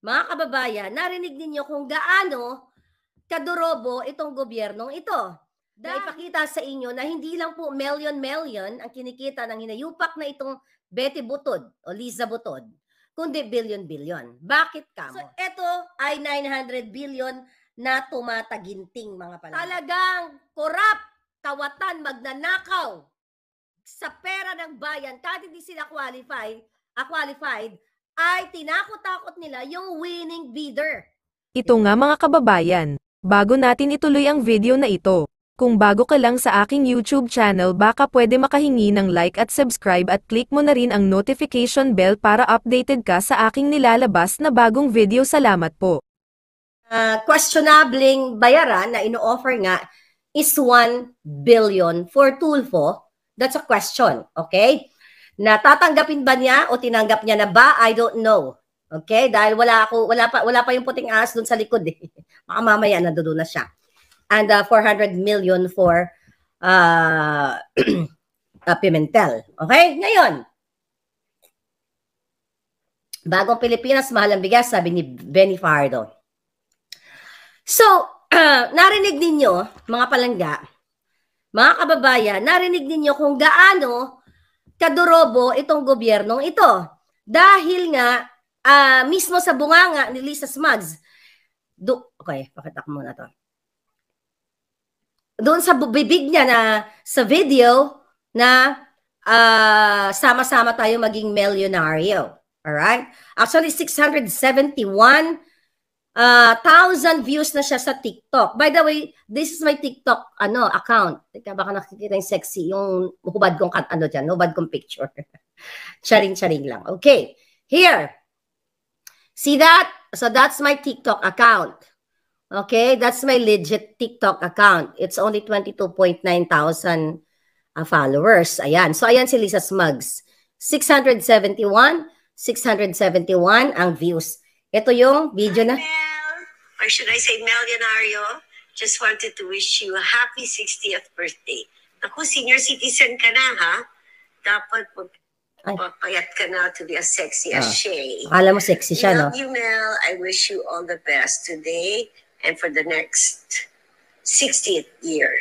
Mga kababayan, narinig ninyo kung gaano kadurobo itong gobyernong ito. Na ipakita sa inyo na hindi lang po million-million ang kinikita ng hinayupak na itong Betty Butod o Liza Butod, kundi billion-billion. Bakit kamo? So, ito ay 900 billion na tumataginting mga pala. Talagang korap, kawatan, magnanakaw sa pera ng bayan, kahit hindi sila qualified, ay tinakot-takot nila yung winning bidder. Ito nga mga kababayan, bago natin ituloy ang video na ito, kung bago ka lang sa aking YouTube channel baka pwede makahingi ng like at subscribe at click mo na rin ang notification bell para updated ka sa aking nilalabas na bagong video. Salamat po. Questionabling bayaran na ino-offer nga is 1 billion for Tulfo. That's a question, okay? Natatanggapin ba niya o tinanggap niya na ba? I don't know. Okay? Dahil wala pa yung puting ahas dun sa likod eh. Baka mamaya nandoon na siya. And 400 million for Pimentel. Okay? Ngayon, bagong Pilipinas, mahal ang bigas, sabi ni Benny Fajardo. So, narinig ninyo, mga palangga, mga kababayan, narinig ninyo kung gaano kadurobo itong gobyernong ito. Dahil nga, mismo sa bunganga ni Lisa Smugs, okay, pakita ko muna to. Doon sa bibig niya na sa video na sama-sama tayo maging milyonaryo. Alright? Actually, 671,000 views na siya sa TikTok. By the way, this is my TikTok account. Teka, baka nakikita yung sexy, yung hubad kong hubad kong picture. Charing-charing lang. Okay. Here. See that? So that's my TikTok account. Okay, that's my legit TikTok account. It's only 22.9 thousand followers. Ayan. So ayan si Lisa Smugs. 671 ang views. Ito yung video na. Or should I say Millionario? Just wanted to wish you a happy 60th birthday. Naku, senior citizen ka na, ha? Dapat papayat ka na to be as sexy as Shay. Akala mo sexy siya, no? Love you, Mel. I wish you all the best today and for the next 60th year.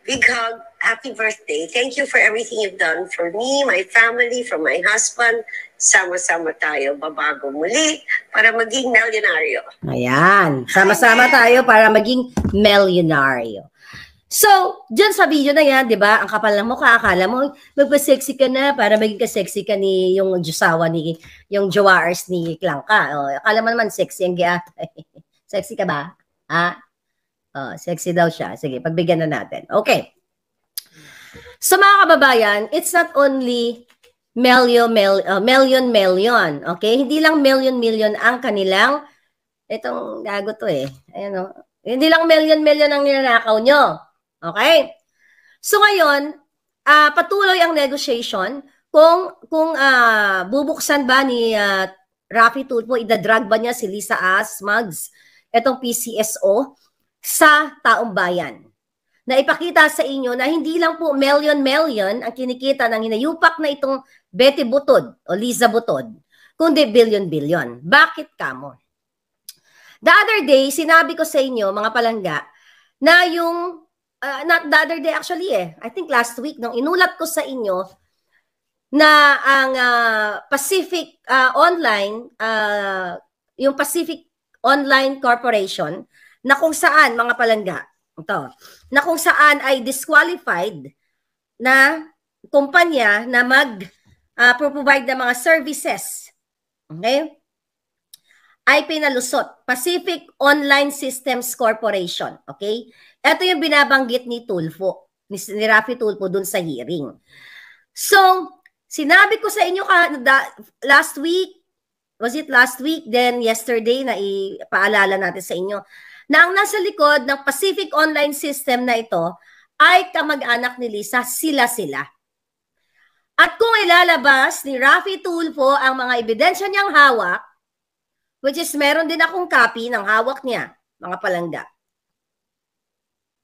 Big hug. Happy birthday. Thank you for everything you've done for me, my family, for my husband. Sama-sama tayo, babago muli para maging milyonaryo. Ayan. Sama-sama tayo para maging milyonaryo. So, dyan sa video na yan, di ba, ang kapal ng mukha, akala mo, magpa-sexy ka na para maging ka-sexy ka ni yung josawa ni, yung jowaers ni Klangka. O, akala mo naman sexy ang giatay. Sexy ka ba? Ha? Oh, sexy daw siya. Sige, pagbigyan na natin. Okay. So, mga kababayan, it's not only million. Okay? Hindi lang million ang kanilang, itong gago to eh. Ayan o. Hindi lang million ang ninanakaw nyo. Okay? So, ngayon, patuloy ang negotiation kung bubuksan ba ni Raffy Tulfo, idadrag ba niya si Lisa Smugs, itong PCSO, sa taong bayan. Na ipakita sa inyo na hindi lang po million ang kinikita ng hinayupak na itong Betty Butod o Liza Butod, kundi billion. Bakit kamo? The other day, sinabi ko sa inyo, mga palangga, na yung, not the other day actually I think last week, nung inulat ko sa inyo, na ang Pacific Online, yung Pacific Online Corporation, na kung saan, mga palangga, na kung saan ay disqualified na kumpanya na mag-provide ng mga services. Okay? Ay pinalusot. Pacific Online Systems Corporation. Okay? Ito yung binabanggit ni Tulfo, ni Raffy Tulfo dun sa hearing. So, sinabi ko sa inyo last week, was it last week? Then yesterday, na ipaalala natin sa inyo, na ang nasa likod ng Pacific Online System na ito ay kamag-anak ni Lisa, sila. At kung ilalabas ni Raffy Tulfo ang mga ebidensya niyang hawak, which is meron din akong copy ng hawak niya, mga palangga.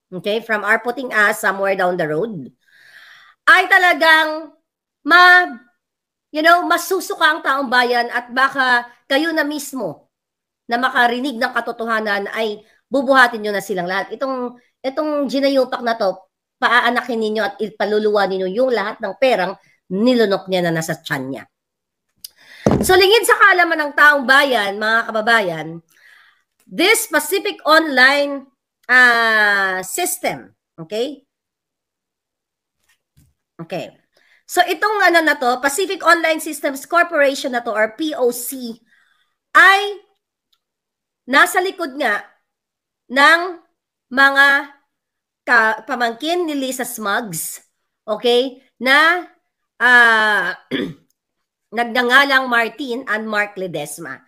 Okay, from our putting us somewhere down the road, ay talagang masusuka ang taong bayan at baka kayo na mismo na makarinig ng katotohanan ay bubuhatin nyo na silang lahat. Itong ginayupak na to, paaanakin ninyo at ipaluluwa ninyo yung lahat ng perang nilunok niya na nasa tiyan niya. So, lingid sa kaalaman ng taong bayan, mga kababayan, this Pacific Online system, okay? Okay. So, itong ano na to, Pacific Online Systems Corporation na to, or POC, ay nasa likod nga ng mga pamangkin ni Lisa Smugs, okay, na nagngangalang Martin and Mark Ledesma.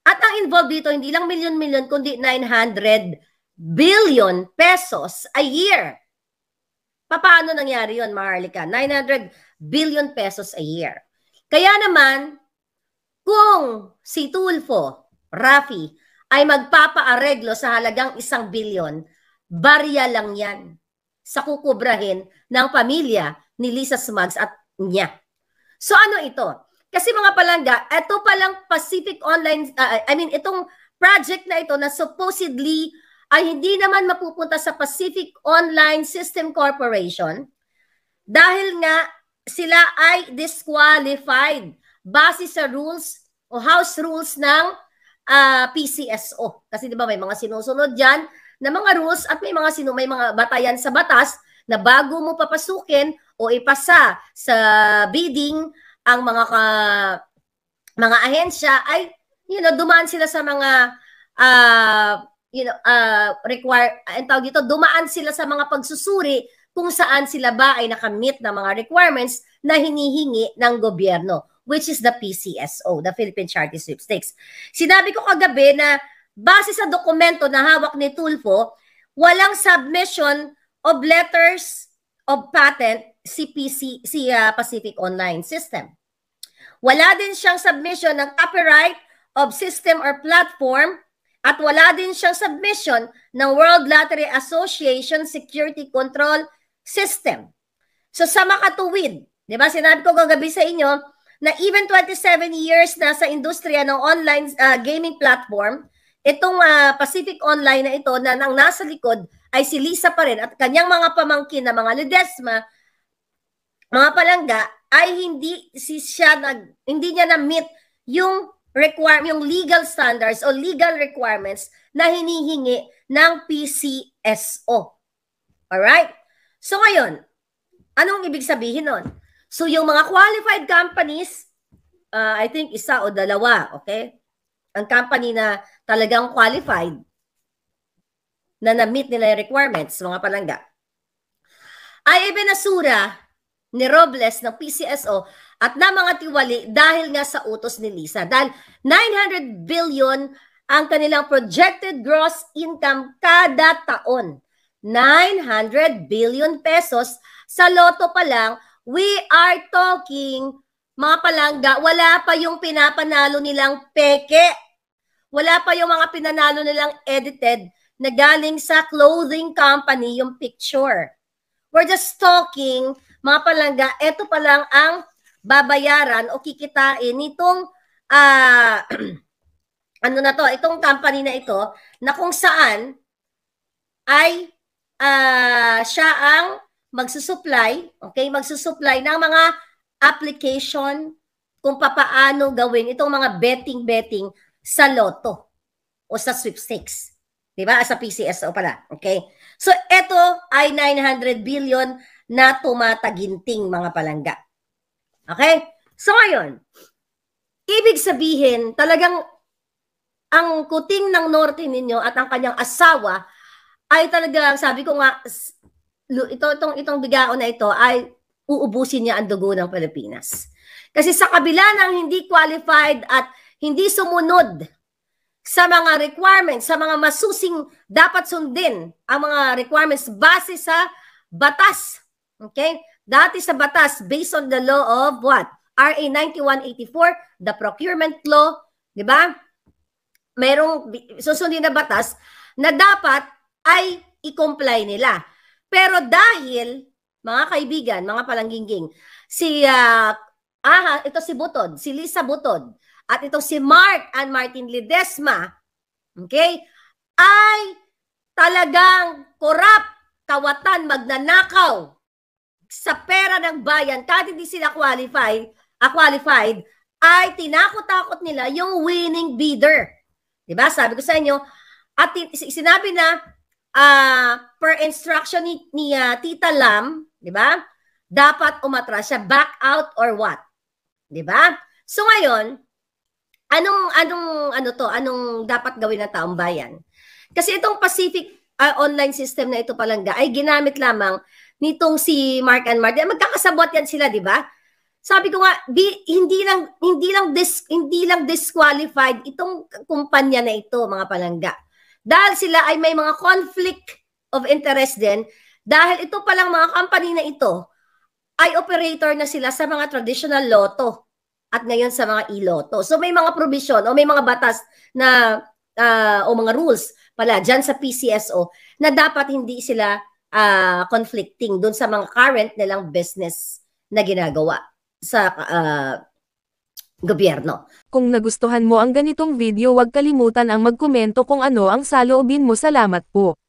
At ang involved dito, hindi lang milyon-milyon, kundi 900 billion pesos a year. Paano nangyari yun, Maharlika? 900 billion pesos a year. Kaya naman, kung si Tulfo, Rafi, ay magpapaareglo sa halagang 1 billion, barya lang yan sa kukubrahin ng pamilya ni Lisa Smugs at niya. So ano ito? Kasi mga palangga, ito palang Pacific Online, itong project na ito na supposedly ay hindi naman mapupunta sa Pacific Online System Corporation dahil nga sila ay disqualified base sa rules o house rules ng PCSO. Kasi di ba may mga sinusunod dyan na mga rules at may mga batayan sa batas na bago mo papasukin o ipasa sa bidding ang mga ahensya ay dumaan sila sa mga dumaan sila sa mga pagsusuri kung saan sila ba ay nakamit ng mga requirements na hinihingi ng gobyerno, which is the PCSO, the Philippine Charity Sweepstakes. Sinabi ko kagabi na base sa dokumento na hawak ni Tulfo, walang submission of letters of patent si Pacific Online System. Wala din siyang submission ng copyright of system or platform at wala din siyang submission ng World Lottery Association Security Control System. So sa makatuwid, di ba, sinabi ko kagabi sa inyo na even 27 years na sa industriya ng online gaming platform, itong Pacific Online na ito na nang nasa likod ay si Lisa pa rin at kanyang mga pamangkin na mga Ledesma, mga palangga, ay hindi niya na-meet yung legal standards o legal requirements na hinihingi ng PCSO. Alright? So ngayon, anong ibig sabihin nun? So yung mga qualified companies, I think isa o dalawa, okay? Ang company na talagang qualified na na-meet nila yung requirements, mga palangga, ay ibinasura ni Robles ng PCSO at na mga tiwali dahil nga sa utos ni Lisa. Dahil 900 billion ang kanilang projected gross income kada taon. 900 billion pesos sa loto pa lang. We are talking, mga palangga, wala pa yung pinapanalo nilang peke. Wala pa yung mga pinanalo nilang edited na galing sa clothing company yung picture. We're just talking, mga palangga, ito pa lang ang babayaran o kikitain nitong itong company na ito na kung saan ay siya ang magsusupply, okay? Magsusupply ng mga application kung papaano gawin itong mga betting sa loto o sa sweepstakes. Diba? Sa PCSO pala. Okay? So, ito ay 900 billion na tumataginting, mga palangga. Okay? So, ngayon, ibig sabihin, talagang ang kuting ng norte ninyo at ang kanyang asawa ay talagang, sabi ko nga, itong bigao na ito ay uubusin niya ang dugo ng Pilipinas. Kasi sa kabila ng hindi qualified at hindi sumunod sa mga requirements, sa mga masusing dapat sundin ang mga requirements base sa batas. Okay? Dati sa batas, based on the law of what? RA 9184, the procurement law, di ba? Mayroong susundin na batas na dapat ay i-comply nila. Pero dahil, mga kaibigan, mga palangginging, ito si Butod, si Lisa Butod, at ito si Mark and Martin Ledesma, okay, ay talagang korap, kawatan, magnanakaw sa pera ng bayan, kahit hindi sila qualified, ay tinakot-takot nila yung winning bidder. Diba? Sabi ko sa inyo, at sinabi na per instruction ni Tita Lam, diba? Dapat umatras siya, back out or what? Diba? So ngayon, anong dapat gawin ng taong bayan? Kasi itong Pacific online system na ito palangga ay ginamit lamang nitong si Mark and Mark. Magkakasabot yan sila, di ba? Sabi ko nga, hindi lang disqualified itong kumpanya na ito, mga palangga. Dahil sila ay may mga conflict of interest din, dahil ito palang mga company na ito ay operator na sila sa mga traditional lotto at ngayon sa mga e-lotto. So may mga provision o may mga batas na o mga rules pala dyan sa PCSO na dapat hindi sila conflicting doon sa mga current nilang business na ginagawa sa gobyerno. Kung nagustuhan mo ang ganitong video, huwag kalimutan ang magkomento kung ano ang saloobin mo. Salamat po.